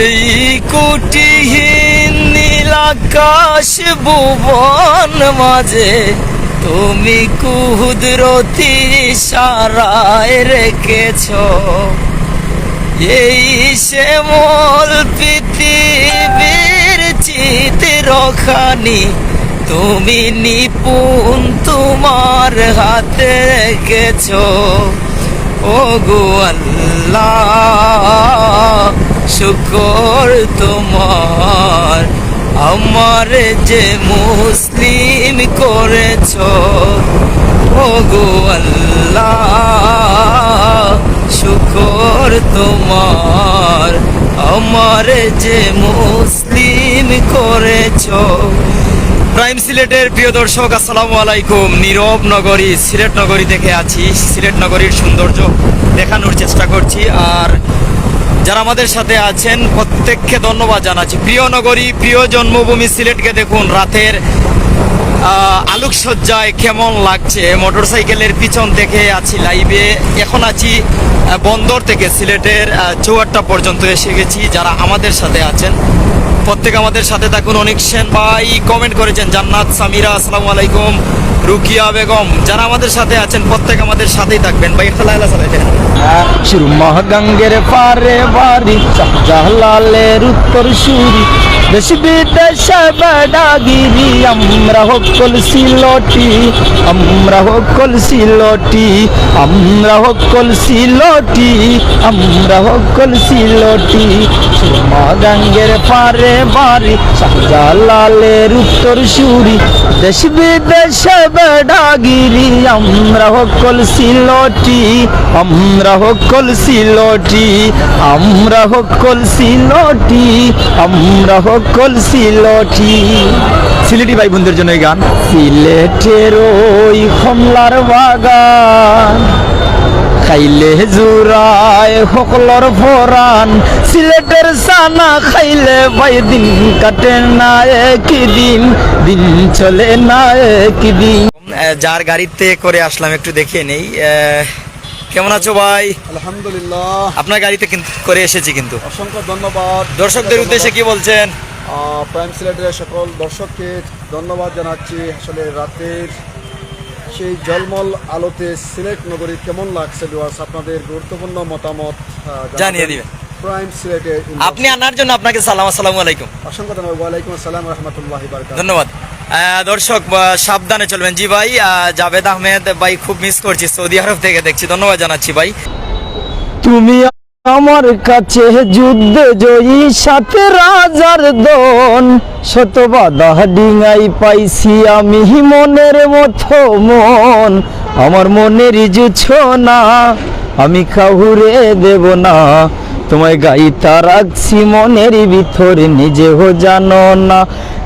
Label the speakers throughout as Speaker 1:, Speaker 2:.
Speaker 1: এই কুটিহীন নীল আকাশ ভুবন মাঝে তুমি কুদরতি ইশারায় রেখেছ। এই শ্যামল পৃথিবীর চিত্রখানি তুমি নিপুণ তোমার হাতে রেখেছ। ও গো আল্লাহ শুকর তোমার, আমার যে মুসলিম করেছ। ও গো আল্লাহ শুকর তোমার, আমার যে মুসলিম করেছ। প্রাইম সিলেটের প্রিয় দর্শক, আসসালামু আলাইকুম। নীরব নগরী সিলেট নগরী দেখে আছি। সিলেট নগরীর সৌন্দর্য দেখানোর চেষ্টা করছি। আর যারা আমাদের সাথে আছেন প্রত্যেককে ধন্যবাদ জানাচ্ছি। প্রিয় নগরী, প্রিয় জন্মভূমি সিলেটকে দেখুন রাতের আলোকসজ্জায় কেমন লাগছে। মোটরসাইকেলের পিছন দেখে আছি লাইভে। এখন আছি বন্দর থেকে সিলেটের চৌহাট্টা পর্যন্ত এসে গেছি। যারা আমাদের সাথে আছেন প্রত্যেক আমাদের সাথে থাকুন। অনেক সেন ভাই কমেন্ট করেছেন, জান্নাত সামিরা আসসালামু আলাইকুম, রুকিয়া বেগম, যারা আমাদের সাথে আছেন প্রত্যেক আমাদের সাথেই থাকবেন। ভাই একটা লাইলা চালাইতে
Speaker 2: সুরমা গঙ্গের পারে বাড়ি, শাহজালালের উত্তর সুরি, দেশ বিদেশে বেড়াগিরি, আমরা হকল সিলটি, আমরা হকল সিলটি, আমরা হকল সিলটি, আমরা হকল সিলটি। সুরমা গঙ্গের পারে বাড়ি, শাহজালালের উত্তর সুরি, দেশ বিদেশে বেড়াগিরি, আমরা হকল সিলটি, আমরা হকল সিলটি, আমরা হকল সিলটি, আমরা হকল সিলটি। সিলেটি ভাই বোনদের জন্য এই গান। সিলেটের ওই কমলার বাগান, খাইলে জুরায় হকলর ফরান, সিলেটের সানা খাইলে ভাই দিন কাটে না একদিন, দিন চলে না একদিন।
Speaker 1: যার গাড়িতে করে আসলাম একটু দেখিয়ে নেই। কেমন আছো ভাই?
Speaker 3: আলহামদুলিল্লাহ।
Speaker 1: আপনার গাড়িতে করে এসেছি কিন্তু।
Speaker 3: অসংখ্য ধন্যবাদ।
Speaker 1: দর্শকদের উদ্দেশ্যে কি বলছেন?
Speaker 3: প্রাইম সিলেটের সকল দর্শককে ধন্যবাদ জানাচ্ছি। আসলে রাতের সেই জলমল আলোতে সিলেট নগরী কেমন লাগছে ভিউয়ার্স, আপনাদের গুরুত্বপূর্ণ মতামত
Speaker 1: জানিয়ে দিবেন।
Speaker 3: প্রাইম সিলেটে
Speaker 1: আপনি আনার জন্য আপনাকে সালাম, আসসালামু আলাইকুম।
Speaker 3: অসংখ্য ধন্যবাদ। ওয়ালাইকুম আসসালাম রহমতুল্লাহি বারাকাতুহু।
Speaker 1: ধন্যবাদ। দর্শক সাবধানে চলবেন। জি ভাই, জাভেদ আহমেদ ভাই, খুব মিস করছি, সৌদি আরব থেকে দেখছি। ধন্যবাদ জানাচ্ছি ভাই।
Speaker 2: তুমি আমার কাছে যুদ্ধে জয়ী, সাথে রাজার দন, শত বাধা ডিঙাই পাইছি আমি মনের মতো মন, আমার মনের জুছো না আমি কাউরে দেব না, তোমায় গাইতা রাখছি মনের ভিতরে নিজেও জানো না,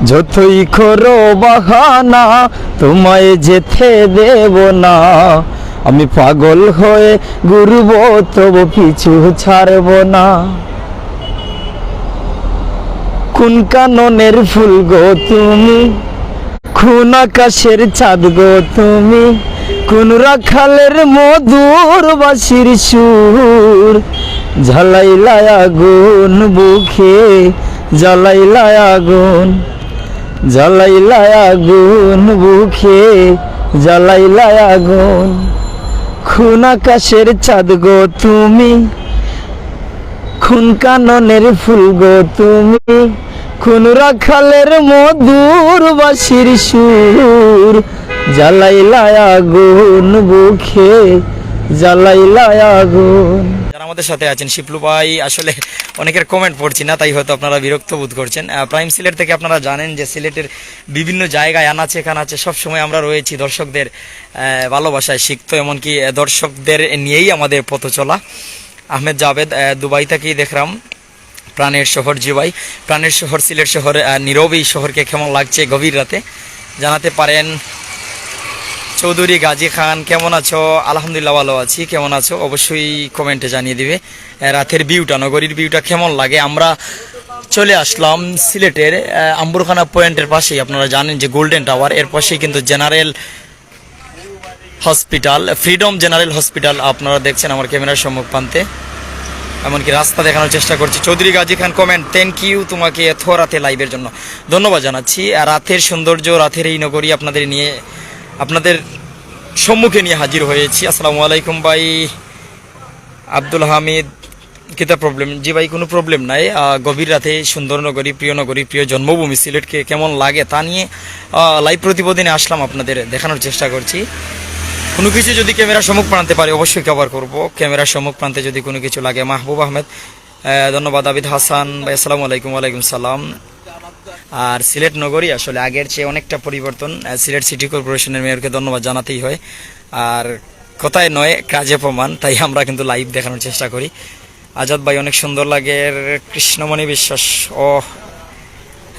Speaker 2: যতই করো বাহানা তোমায় যেতে দেব না, আমি পাগল হয়ে ঘুরব তবু পিছু ছাড়ব না। কোন কাননের ফুল গো তুমি, কোন আকাশের চাঁদ গো তুমি, কোন রাখালের মধুর বাঁশির সুর, জ্বালাইলা আগুন বুকে, জ্বালাইলা আগুন, জ্বালাইলা আগুন বুকে, জ্বালাইলা আগুন। খুন আকাশের চাঁদ গো তুমি, খুন কাননের ফুল গো তুমি, খুন রাখালের মধুর বাঁশির সুর, জ্বালাইলা আগুন বুকে, জ্বালাইলা আগুন।
Speaker 1: যারা আমাদের সাথে আছেন, শিপলু ভাই, আসলে অনেকের কমেন্ট পড়ছি না, তাই হয়তো আপনারা বিরক্ত বোধ করছেন। প্রাইম সিলেট থেকে আপনারা জানেন যে সিলেটের বিভিন্ন জায়গায় আনাচে কানাচে সবসময় আমরা রয়েছি দর্শকদের ভালোবাসায় শিখতো, এমনকি দর্শকদের নিয়েই আমাদের পথ চলা। আহমেদ জাভেদ, দুবাই থেকেই দেখলাম। প্রাণের শহর, জি ভাই, প্রাণের শহর সিলেট শহর, নীরব এই শহরকে কেমন লাগছে গভীর রাতে জানাতে পারেন। চৌধুরী গাজী খান, কেমন আছো? আলহামদুলিল্লাহ ভালো আছি। কেমন আছো অবশ্যই কমেন্টে জানিয়ে দিবে। রাতের ভিউটা, নগরীর ভিউটা কেমন লাগে। আমরা চলে আসলাম সিলেটের আম্বরখানা পয়েন্টের পাশেই। আপনারা জানেন যে গোল্ডেন টাওয়ার, এর পাশেই কিন্তু general hospital, freedom general hospital আপনারা দেখছেন আমার ক্যামেরার সম্মুখ প্রান্তে। এমনকি রাস্তা দেখানোর চেষ্টা করছি। চৌধুরী গাজী খান কমেন্ট, থ্যাংক ইউ তোমাকে এত রাতে লাইভের জন্য ধন্যবাদ জানাচ্ছি। আর রাতের সৌন্দর্য, রাতের এই নগরী আপনাদের সম্মুখে নিয়ে হাজির হয়েছি। আসসালামু আলাইকুম ভাই আব্দুল হামিদ, কিতা প্রবলেম? জি ভাই, কোনো প্রবলেম নাই। গভীর রাতে সুন্দর নগরী, প্রিয় নগরী, প্রিয় জন্মভূমি সিলেটকে কেমন লাগে তা নিয়ে লাইভ প্রতিবেদনে আসলাম, আপনাদের দেখানোর চেষ্টা করছি। কোনো কিছু যদি ক্যামেরা সম্মুখ প্রান্তে পারে অবশ্যই কভার করব। ক্যামেরার সম্মুখ প্রান্তে যদি কোনো কিছু লাগে। মাহবুব আহমেদ ধন্যবাদ। আবিদ হাসান ভাই আসসালামু আলাইকুম। ওয়ালাইকুম সালাম। আর সিলেট নগরী আসলে আগের চেয়ে অনেকটা পরিবর্তন। সিলেট সিটি কর্পোরেশনের মেয়রকে ধন্যবাদ জানাতেই হয়। আর কথায় নয়, কাজে প্রমাণ, তাই আমরা কিন্তু লাইভ দেখানোর চেষ্টা করি। আজাদ ভাই অনেক সুন্দর লাগে। কৃষ্ণমণি বিশ্বাস ও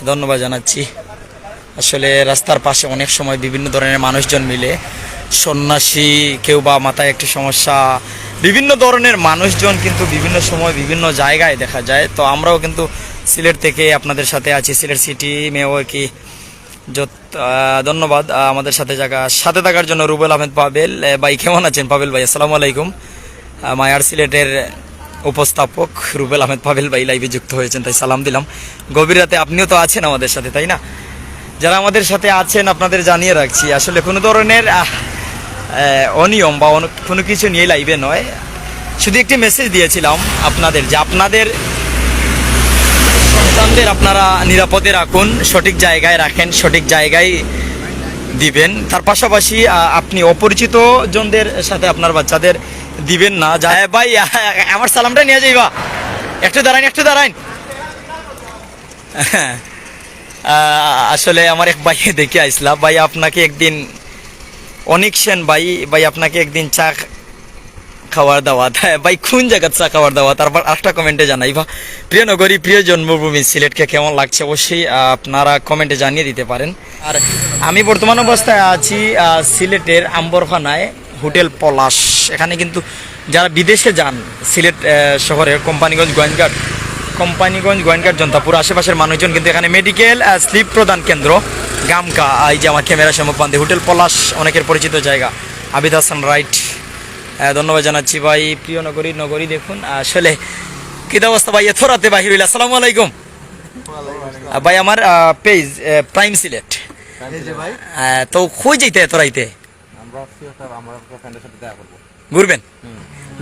Speaker 1: ধন্যবাদ জানাচ্ছি। আসলে রাস্তার পাশে অনেক সময় বিভিন্ন ধরনের মানুষজন মিলে, সন্ন্যাসী, কেউ বা মাথায় একটু সমস্যা, বিভিন্ন ধরনের মানুষজন কিন্তু বিভিন্ন সময় বিভিন্ন জায়গায় দেখা যায়। তো আমরাও কিন্তু সিলেট থেকে আপনাদের সাথে আছি। সিলেট সিটি মেয়র কি ধন্যবাদ আমাদের সাথে থাকার জন্য। রুবেল আহমেদ পাবেল ভাই কেমন আছেন? পাবেল ভাই আসসালামু আলাইকুম। মায়ার সিলেটের উপস্থাপক রুবেল আহমেদ পাবেল ভাই লাইভে যুক্ত হয়েছেন, তাই সালাম দিলাম। গভীর রাতে আপনিও তো আছেন আমাদের সাথে, তাই না? যারা আমাদের সাথে আছেন আপনাদের জানিয়ে রাখছি, আসলে কোনো ধরনের অনিয়ম বা কোনো কিছু নিয়ে লাইভে নয়, শুধু একটি মেসেজ দিয়েছিলাম আপনাদের যে আপনাদের সন্তানদের আপনারা নিরাপদে রাখুন, সঠিক জায়গায় রাখেন, সঠিক জায়গায় দিবেন। তার পাশাপাশি আপনি অপরিচিত জনদের সাথে আপনার বাচ্চাদের দিবেন না। ভাই আমার সালামটা নিয়ে যাইবা, একটু দাঁড়াইন। আসলে আমার এক ভাই দেখে আইসলা ভাই, আপনাকে একদিন অনিক সেন ভাই আপনাকে একদিন চা খাওয়ার দাওয়াত। ভাই কোন জায়গার চা খাওয়ার দাওয়াত? তারপর আরেকটা কমেন্টে জানাইবা। প্রিয় নগরী, প্রিয় জন্মভূমি সিলেটকে কেমন লাগছে অবশ্যই আপনারা কমেন্টে জানিয়ে দিতে পারেন। আর আমি বর্তমান অবস্থায় আছি সিলেটের আম্বরখানায়, হোটেল পলাশ। এখানে কিন্তু যারা বিদেশে যান, সিলেট শহরের কোম্পানিগঞ্জ গোয়েনঘাট জনতাপুর আশেপাশের মানুষজন কিন্তু এখানে মেডিকেল স্লিপ প্রদান কেন্দ্র গামকা, এই যে আমার ক্যামেরা সম্মুখ প্রান্তে হোটেল পলাশ অনেকের পরিচিত জায়গা। আবিদ হাসান রাইট ধন্যবাদ জানাচ্ছি ভাই। প্রিয় নগরী দেখুন। আসলে কি অবস্থা ভাই? এত রাতে বাহির হইলে। আসসালামু আলাইকুম ভাই। আমার পেজ প্রাইম সিলেট, তো কই যাইতে এত রাইতে? ঘুরবেন?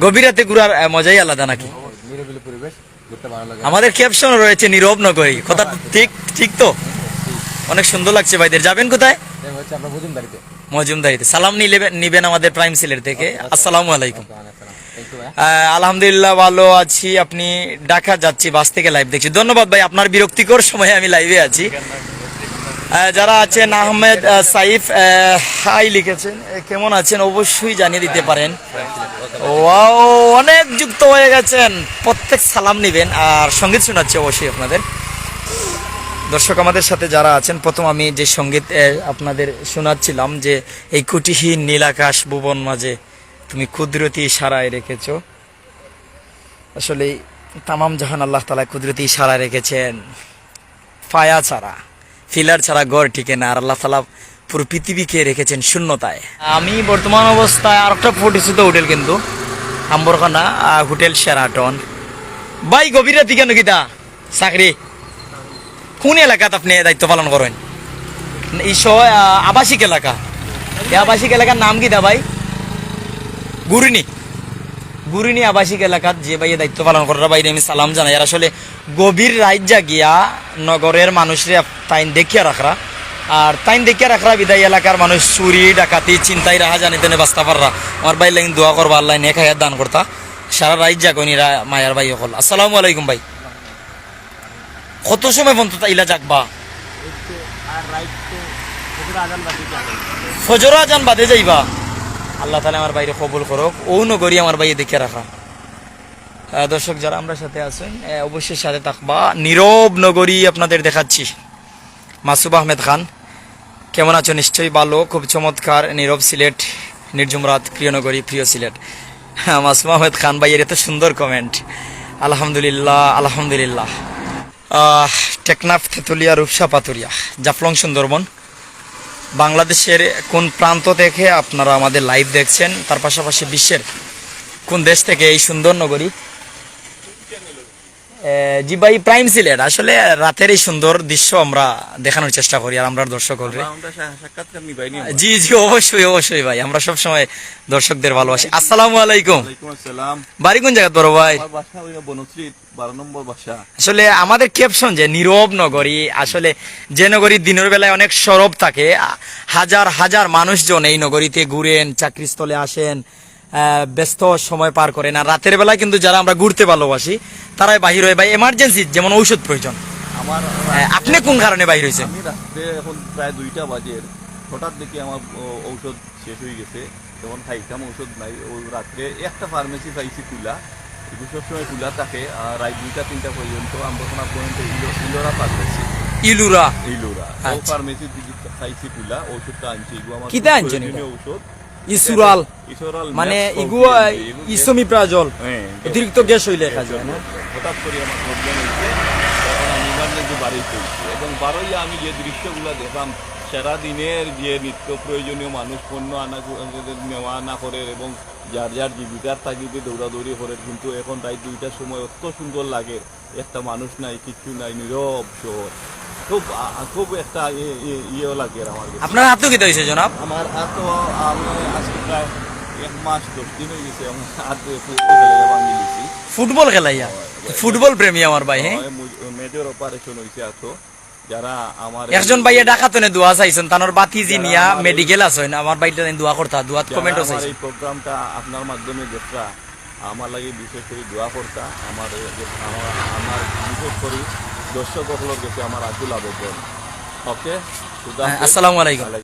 Speaker 1: গভীর রাতে ঘুরার মজাই আলাদা নাকি? আমাদের ক্যাপশন রয়েছে নীরব নগরী, কথা ঠিক তো? অনেক সুন্দর লাগছে ভাইদের। যাবেন কোথায়? মজুমদারিতে। সালাম নিবেন আমাদের প্রাইম সিলেট থেকে। আসসালামু আলাইকুম। আলহামদুলিল্লাহ ভালো আছি। আপনি ঢাকা যাচ্ছি, বাস থেকে লাইভ দেখছি। ধন্যবাদ ভাই, আপনার বিরক্তিকর সময়ে আমি লাইভে আছি। যারা আছেন আহমেদ সাইফ হাই লিখেছেন, কেমন আছেন অবশ্যই জানিয়ে দিতে পারেন। ওয়াও, অনেক যুক্ত হয়ে গেছেন। প্রত্যেক সালাম নিবেন আর সঙ্গীত শোনাচ্ছি অবশ্যই আপনাদের। দর্শক আমাদের সাথে যারা আছেন, প্রথম আমি যে সঙ্গীত আপনাদের শোনাচ্ছিলাম যে এই কুটিহীন নীল আকাশ ভুবন মাঝে তুমি কুদরতি ইশারায় রেখেছ। আসলে তামাম জাহান আল্লাহ তাআলা কুদরতি ইশারায় রেখেছেন। ফায়া ছাড়া, ফিলার ছাড়া ঘর টিকে না, আর আল্লাহ তাআলা পুরো পৃথিবীকে রেখেছেন শূন্যতায়। আমি বর্তমান অবস্থায় আর একটা পরিচিত হোটেল কিন্তু আম্বরখানা হোটেল শেরাটন। ভাই গভীর রাতে কেন কিতা চাকরি? কোন এলাকাত আপনি দায়িত্ব পালন করেন? আবাসিক এলাকা। এই আবাসিক এলাকার নাম কি দা ভাই? গুরিনি আবাসিক এলাকাত যে ভাই দায়িত্ব পালন করার বাইরে আমি সালাম জানাই। আর আসলে গভীর রাত জাগিয়া নগরের মানুষরা তাইন দেখিয়া রাখরা, আর তাইন দেখিয়া রাখরা বিদায় এলাকার মানুষ চুরি ডাকাতি চিন্তাই রাহা জানিতে বাস্তা পাররা। আমার ভাই লাইন দোয়া করবা, আল্লাহ নেক হায়াত দান করতা। সারা রাত জাগনিরা মায়ার ভাই হল। আসসালামু আলাইকুম ভাই। কত সময় পর্যন্ত ইলা জাগবা? ফজর আজান বাদে যাইবা। আল্লাহ তাআলা আমার বাইরে কবুল করুক। ও নগরী আমার বাইরে দেখে রাখা। দর্শক যারা আমরা সাথে আছেন অবশ্যই সাথে থাকবা। নীরব নগরী আপনাদের দেখাচ্ছি। মাসুব আহমেদ খান কেমন আছো? নিশ্চয়ই ভালো, খুব চমৎকার। নীরব সিলেট, নির্ঝুম রাত, প্রিয় নগরী, প্রিয় সিলেট। মাসুম আহমেদ খান ভাইয়ের এত সুন্দর কমেন্ট। আলহামদুলিল্লাহ। টেকনাফ, তেতুলিয়া, রূপসা, পাতুরিয়া, জাফলং, সুন্দরবন, বাংলাদেশের কোন প্রান্ত থেকে আপনারা আমাদের লাইভ দেখছেন, তার পাশাপাশি বিশ্বের কোন দেশ থেকে এই সুন্দর নগরী জি ভাই, প্রাইম সিলেট আসলে রাতের এই সুন্দর দৃশ্য আমরা দেখানোর চেষ্টা করি আর আমরা দর্শক হলে।
Speaker 4: সাক্ষাৎকার নিবাইনি
Speaker 1: জি জি, অবশ্যই অবশ্যই ভাই, আমরা সব সময় দর্শকদের ভালোবাসি। আসসালামু আলাইকুম।
Speaker 4: ওয়ালাইকুম আসসালাম।
Speaker 1: বাড়ি কোন জায়গা বড় ভাই?
Speaker 4: আমার বাসা ওই বনশ্রী 12 নম্বর বাসা।
Speaker 1: আসলে আমাদের ক্যাপশন যে নীরব নগরী, আসলে যে নগরী দিনের বেলায় অনেক সরব থাকে, হাজার হাজার মানুষজন এই নগরীতে ঘুরেন, চাকরিস্থলে আসেন, ব্যস্ত সময় পার করেন, আর রাতের বেলায় কিন্তু যারা আমরা ঘুরতে ভালোবাসি তারাই বাহির হয় ভাই, এমার্জেন্সি যেমন ঔষধ প্রয়োজন।
Speaker 4: আমার
Speaker 1: আপনি কোন কারণে বাহির হয়েছেন?
Speaker 4: আমি রাত্রে এখন প্রায় 2টা বাজে, হঠাৎ দেখি আমার ঔষধ শেষ হয়ে গেছে, তখন খাইতাম, ঔষধ নাই। ওই রাত্রে একটা ফার্মেসি পাইছি খোলা, এগুলো সবসময় খোলা থাকে, আর রাত 2টা 3টা পর্যন্ত আমরা পর্যন্ত ইলোরা ফার্মেসি,
Speaker 1: ইলুরা।
Speaker 4: ইলোরা ও
Speaker 1: আচ্ছা।
Speaker 4: ফার্মেসি খাইছি খোলা, ওষুধটা আনছি। এগুলো আমার
Speaker 1: কিতা আনছেন এগুলো?
Speaker 4: প্রয়োজনীয় ঔষধ,
Speaker 1: ইসুরাল
Speaker 4: ইসোরাল
Speaker 1: মানে
Speaker 4: ম্যাক্স
Speaker 1: ইগুয়া
Speaker 4: প্রোটিন, এগুলো
Speaker 1: ইসোমিপ্রাজল,
Speaker 4: হ্যাঁ,
Speaker 1: অতিরিক্ত গ্যাস হইলে খাওয়া যায় না?
Speaker 4: হঠাৎ করে আমার প্রবলেম হয়েছে, তখন আমি ইমার্জেন্সি বাড়ি চলছি, এবং বারোই আমি যে দৃশ্যগুলো দেখলাম, সারাদিনের যে নিত্য প্রয়োজনীয় মানুষ পণ্য আনা নেওয়া আনা করে এবং যার যার জীবিকার তাগিদে দৌড়াদৌড়ি করে, কিন্তু এখন রাত 2টার সময় অত সুন্দর লাগে, একটা মানুষ নাই, কিচ্ছু নাই, নীরব শহর, খুব খুব একটা ইয়ে লাগে আমার কাছে।
Speaker 1: আপনার হাতও কি হয়েছে জনাব?
Speaker 4: আমার এত আমি আজকে প্রায় 1 মাস 10 দিন হয়ে গেছে আমার হাত ফুটবল ভাঙি দিয়েছি।
Speaker 1: ফুটবল খেলাইয়া? ফুটবল প্রেমী আমার ভাই। হ্যাঁ,
Speaker 4: মেজর অপারেশন হয়েছে এত, যারা আমার
Speaker 1: একজন ভাইয়া ডাকাতনে দোয়া চাইছেন, তানোর বাতিজি নিয়া মেডিকেল আছেন, আমার ভাইটা দোয়া করতা, দোয়াত
Speaker 4: যারা
Speaker 1: কমেন্টও
Speaker 4: আমার
Speaker 1: চাইছেন।
Speaker 4: এই প্রোগ্রামটা আপনার মাধ্যমে দেখরা, আমার লাগে বিশেষ করে দোয়া করতা, আমার আমার বিশেষ করে দর্শক সকলের কাছে আমার আকুল আবেদন। ওকে,
Speaker 1: আসসালামু আলাইকুম।